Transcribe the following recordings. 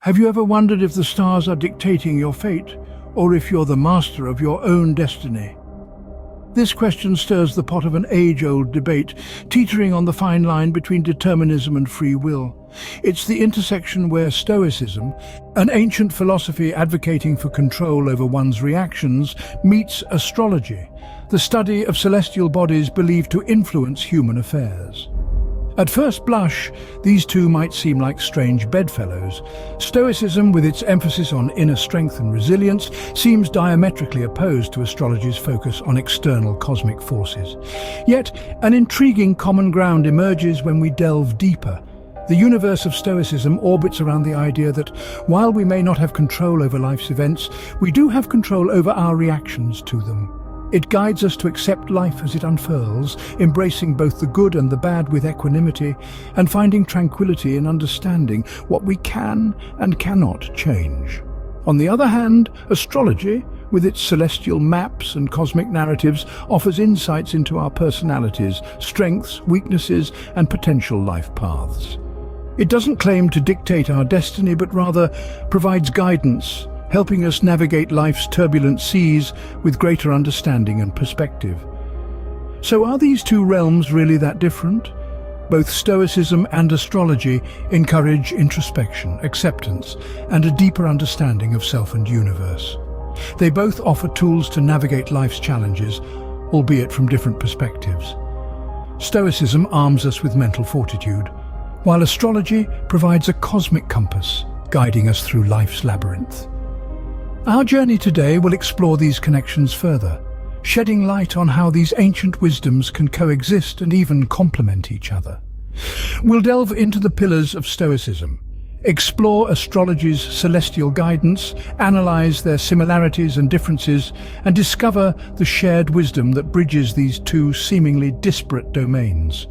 Have you ever wondered if the stars are dictating your fate, or if you're the master of your own destiny? This question stirs the pot of an age-old debate, teetering on the fine line between determinism and free will. It's the intersection where Stoicism, an ancient philosophy advocating for control over one's reactions, meets astrology, the study of celestial bodies believed to influence human affairs. At first blush, these two might seem like strange bedfellows. Stoicism, with its emphasis on inner strength and resilience, seems diametrically opposed to astrology's focus on external cosmic forces. Yet, an intriguing common ground emerges when we delve deeper. The universe of Stoicism orbits around the idea that, while we may not have control over life's events, we do have control over our reactions to them. It guides us to accept life as it unfurls, embracing both the good and the bad with equanimity, and finding tranquility in understanding what we can and cannot change. On the other hand, astrology, with its celestial maps and cosmic narratives, offers insights into our personalities, strengths, weaknesses, and potential life paths. It doesn't claim to dictate our destiny, but rather provides guidance, helping us navigate life's turbulent seas with greater understanding and perspective. So are these two realms really that different? Both Stoicism and astrology encourage introspection, acceptance, and a deeper understanding of self and universe. They both offer tools to navigate life's challenges, albeit from different perspectives. Stoicism arms us with mental fortitude, while astrology provides a cosmic compass, guiding us through life's labyrinth. Our journey today will explore these connections further, shedding light on how these ancient wisdoms can coexist and even complement each other. We'll delve into the pillars of Stoicism, explore astrology's celestial guidance, analyze their similarities and differences, and discover the shared wisdom that bridges these two seemingly disparate domains.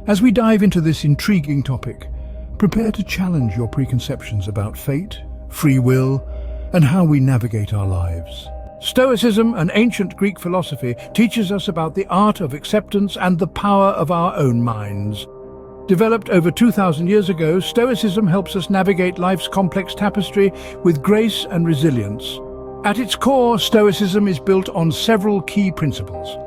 As we dive into this intriguing topic, prepare to challenge your preconceptions about fate, free will, and how we navigate our lives. Stoicism, an ancient Greek philosophy, teaches us about the art of acceptance and the power of our own minds. Developed over 2,000 years ago, Stoicism helps us navigate life's complex tapestry with grace and resilience. At its core, Stoicism is built on several key principles.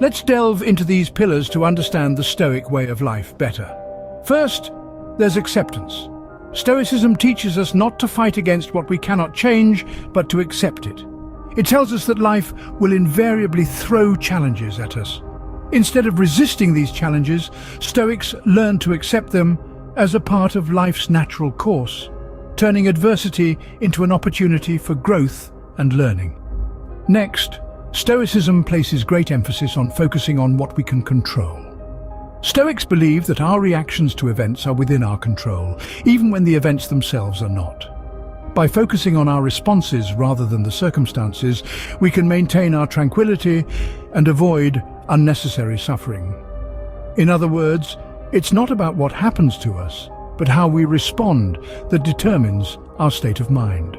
Let's delve into these pillars to understand the Stoic way of life better. First, there's acceptance. Stoicism teaches us not to fight against what we cannot change, but to accept it. It tells us that life will invariably throw challenges at us. Instead of resisting these challenges, Stoics learn to accept them as a part of life's natural course, turning adversity into an opportunity for growth and learning. Next, Stoicism places great emphasis on focusing on what we can control. Stoics believe that our reactions to events are within our control, even when the events themselves are not. By focusing on our responses rather than the circumstances, we can maintain our tranquility and avoid unnecessary suffering. In other words, it's not about what happens to us, but how we respond that determines our state of mind.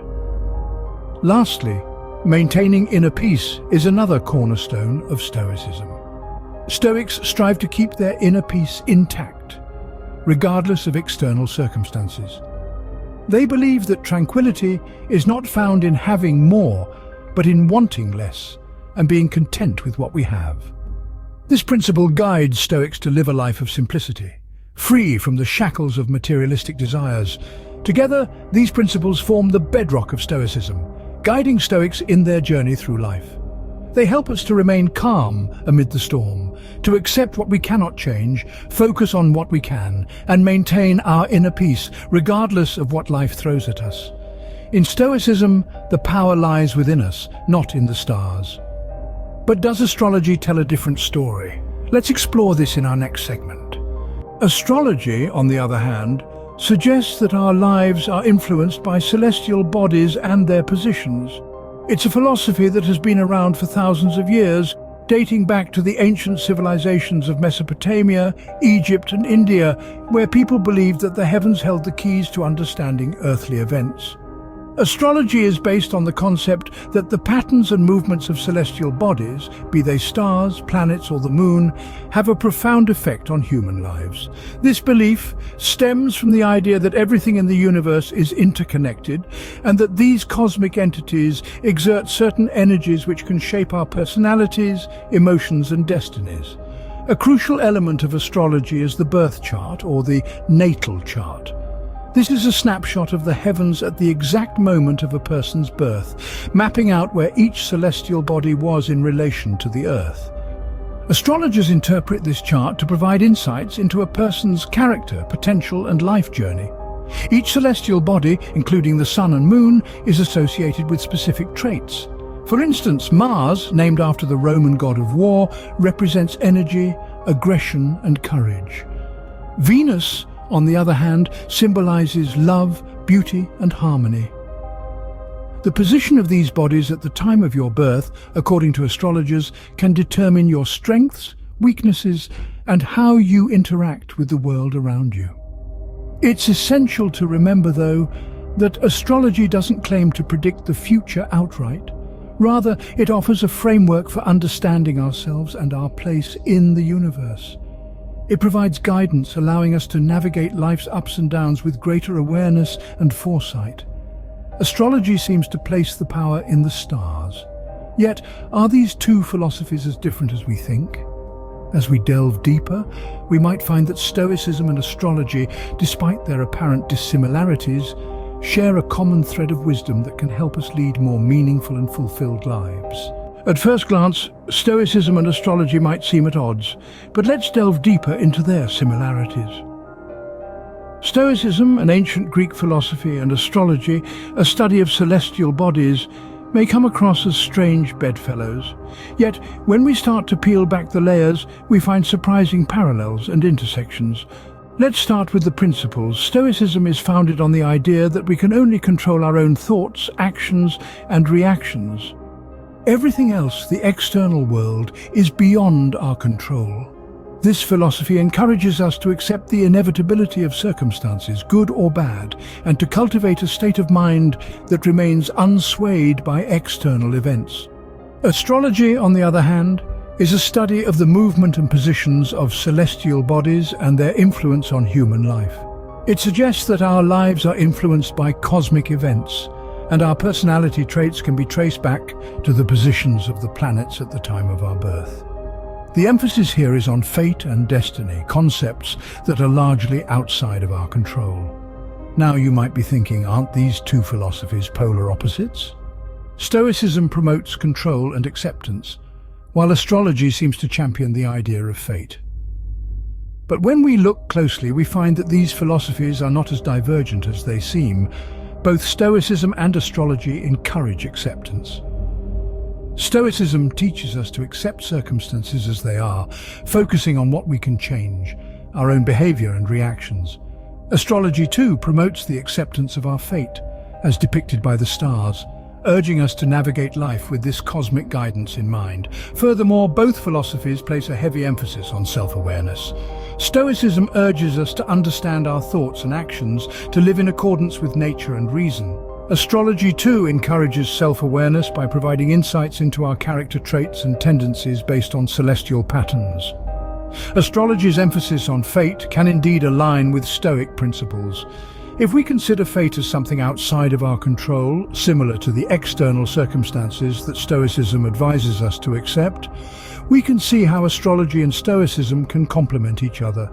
Lastly, maintaining inner peace is another cornerstone of Stoicism. Stoics strive to keep their inner peace intact, regardless of external circumstances. They believe that tranquility is not found in having more, but in wanting less and being content with what we have. This principle guides Stoics to live a life of simplicity, free from the shackles of materialistic desires. Together, these principles form the bedrock of Stoicism, guiding Stoics in their journey through life. They help us to remain calm amid the storm, to accept what we cannot change, focus on what we can, and maintain our inner peace, regardless of what life throws at us. In Stoicism, the power lies within us, not in the stars. But does astrology tell a different story? Let's explore this in our next segment. Astrology, on the other hand, suggests that our lives are influenced by celestial bodies and their positions. It's a philosophy that has been around for thousands of years, dating back to the ancient civilizations of Mesopotamia, Egypt, and India, where people believed that the heavens held the keys to understanding earthly events. Astrology is based on the concept that the patterns and movements of celestial bodies, be they stars, planets or the moon, have a profound effect on human lives. This belief stems from the idea that everything in the universe is interconnected and that these cosmic entities exert certain energies which can shape our personalities, emotions and destinies. A crucial element of astrology is the birth chart or the natal chart. This is a snapshot of the heavens at the exact moment of a person's birth, mapping out where each celestial body was in relation to the Earth. Astrologers interpret this chart to provide insights into a person's character, potential and life journey. Each celestial body, including the Sun and Moon, is associated with specific traits. For instance, Mars, named after the Roman god of war, represents energy, aggression and courage. Venus, on the other hand, symbolizes love, beauty and harmony. The position of these bodies at the time of your birth, according to astrologers, can determine your strengths, weaknesses, and how you interact with the world around you. It's essential to remember, though, that astrology doesn't claim to predict the future outright. Rather, it offers a framework for understanding ourselves and our place in the universe. It provides guidance, allowing us to navigate life's ups and downs with greater awareness and foresight. Astrology seems to place the power in the stars. Yet, are these two philosophies as different as we think? As we delve deeper, we might find that Stoicism and astrology, despite their apparent dissimilarities, share a common thread of wisdom that can help us lead more meaningful and fulfilled lives. At first glance, Stoicism and astrology might seem at odds, but let's delve deeper into their similarities. Stoicism, an ancient Greek philosophy, and astrology, a study of celestial bodies, may come across as strange bedfellows. Yet, when we start to peel back the layers, we find surprising parallels and intersections. Let's start with the principles. Stoicism is founded on the idea that we can only control our own thoughts, actions, and reactions. Everything else, the external world, is beyond our control. This philosophy encourages us to accept the inevitability of circumstances, good or bad, and to cultivate a state of mind that remains unswayed by external events. Astrology, on the other hand, is a study of the movement and positions of celestial bodies and their influence on human life. It suggests that our lives are influenced by cosmic events, and our personality traits can be traced back to the positions of the planets at the time of our birth. The emphasis here is on fate and destiny, concepts that are largely outside of our control. Now you might be thinking, aren't these two philosophies polar opposites? Stoicism promotes control and acceptance, while astrology seems to champion the idea of fate. But when we look closely, we find that these philosophies are not as divergent as they seem. Both Stoicism and astrology encourage acceptance. Stoicism teaches us to accept circumstances as they are, focusing on what we can change, our own behavior and reactions. Astrology too promotes the acceptance of our fate, as depicted by the stars, urging us to navigate life with this cosmic guidance in mind. Furthermore, both philosophies place a heavy emphasis on self-awareness. Stoicism urges us to understand our thoughts and actions, to live in accordance with nature and reason. Astrology too encourages self-awareness by providing insights into our character traits and tendencies based on celestial patterns. Astrology's emphasis on fate can indeed align with Stoic principles. If we consider fate as something outside of our control, similar to the external circumstances that Stoicism advises us to accept, we can see how astrology and Stoicism can complement each other.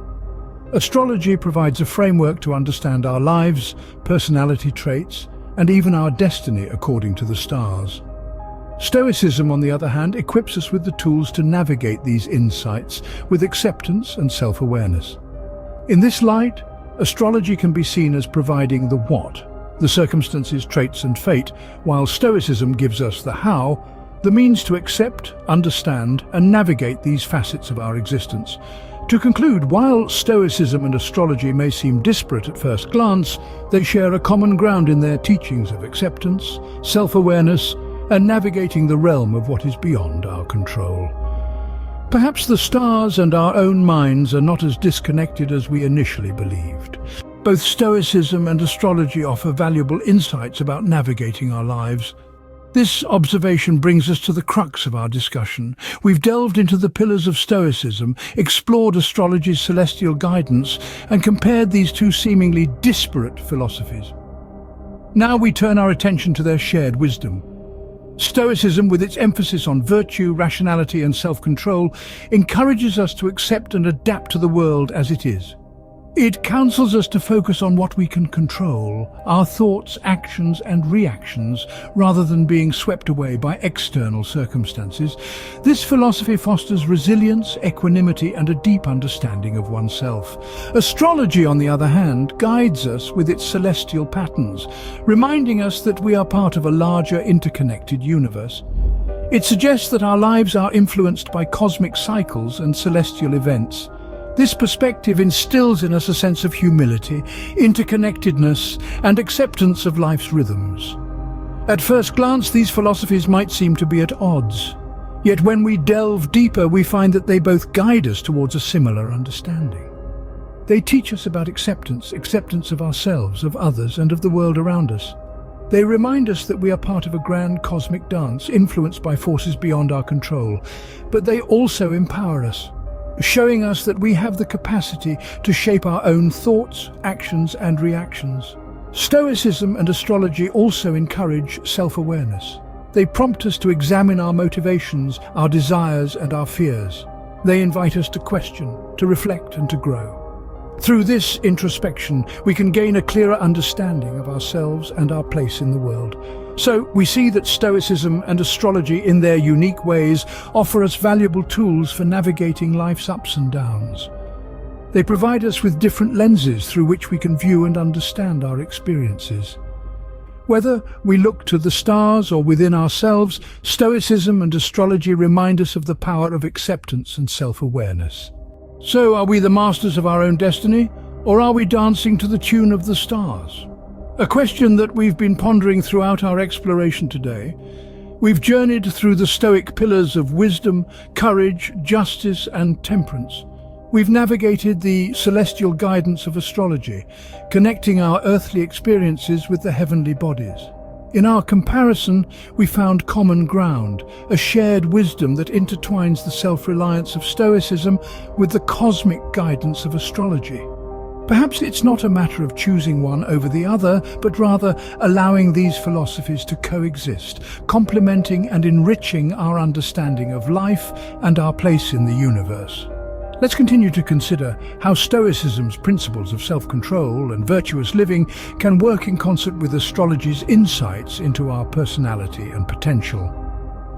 Astrology provides a framework to understand our lives, personality traits, and even our destiny according to the stars. Stoicism, on the other hand, equips us with the tools to navigate these insights with acceptance and self-awareness. In this light, astrology can be seen as providing the what, the circumstances, traits and fate, while Stoicism gives us the how, the means to accept, understand and navigate these facets of our existence. To conclude, while Stoicism and astrology may seem disparate at first glance, they share a common ground in their teachings of acceptance, self-awareness and navigating the realm of what is beyond our control. Perhaps the stars and our own minds are not as disconnected as we initially believed. Both Stoicism and astrology offer valuable insights about navigating our lives. This observation brings us to the crux of our discussion. We've delved into the pillars of Stoicism, explored astrology's celestial guidance, and compared these two seemingly disparate philosophies. Now we turn our attention to their shared wisdom. Stoicism, with its emphasis on virtue, rationality, and self-control, encourages us to accept and adapt to the world as it is. It counsels us to focus on what we can control, our thoughts, actions, and reactions, rather than being swept away by external circumstances. This philosophy fosters resilience, equanimity, and a deep understanding of oneself. Astrology, on the other hand, guides us with its celestial patterns, reminding us that we are part of a larger, interconnected universe. It suggests that our lives are influenced by cosmic cycles and celestial events. This perspective instills in us a sense of humility, interconnectedness, and acceptance of life's rhythms. At first glance, these philosophies might seem to be at odds. Yet when we delve deeper, we find that they both guide us towards a similar understanding. They teach us about acceptance of ourselves, of others, and of the world around us. They remind us that we are part of a grand cosmic dance, influenced by forces beyond our control. But they also empower us, showing us that we have the capacity to shape our own thoughts, actions, and reactions. Stoicism and astrology also encourage self-awareness. They prompt us to examine our motivations, our desires, and our fears. They invite us to question, to reflect, and to grow. Through this introspection, we can gain a clearer understanding of ourselves and our place in the world. So we see that Stoicism and astrology, in their unique ways, offer us valuable tools for navigating life's ups and downs. They provide us with different lenses through which we can view and understand our experiences. Whether we look to the stars or within ourselves, Stoicism and astrology remind us of the power of acceptance and self-awareness. So, are we the masters of our own destiny, or are we dancing to the tune of the stars? A question that we've been pondering throughout our exploration today. We've journeyed through the Stoic pillars of wisdom, courage, justice, and temperance. We've navigated the celestial guidance of astrology, connecting our earthly experiences with the heavenly bodies. In our comparison, we found common ground, a shared wisdom that intertwines the self-reliance of Stoicism with the cosmic guidance of astrology. Perhaps it's not a matter of choosing one over the other, but rather allowing these philosophies to coexist, complementing and enriching our understanding of life and our place in the universe. Let's continue to consider how Stoicism's principles of self-control and virtuous living can work in concert with astrology's insights into our personality and potential.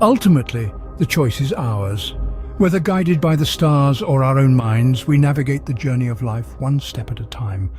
Ultimately, the choice is ours. Whether guided by the stars or our own minds, we navigate the journey of life one step at a time.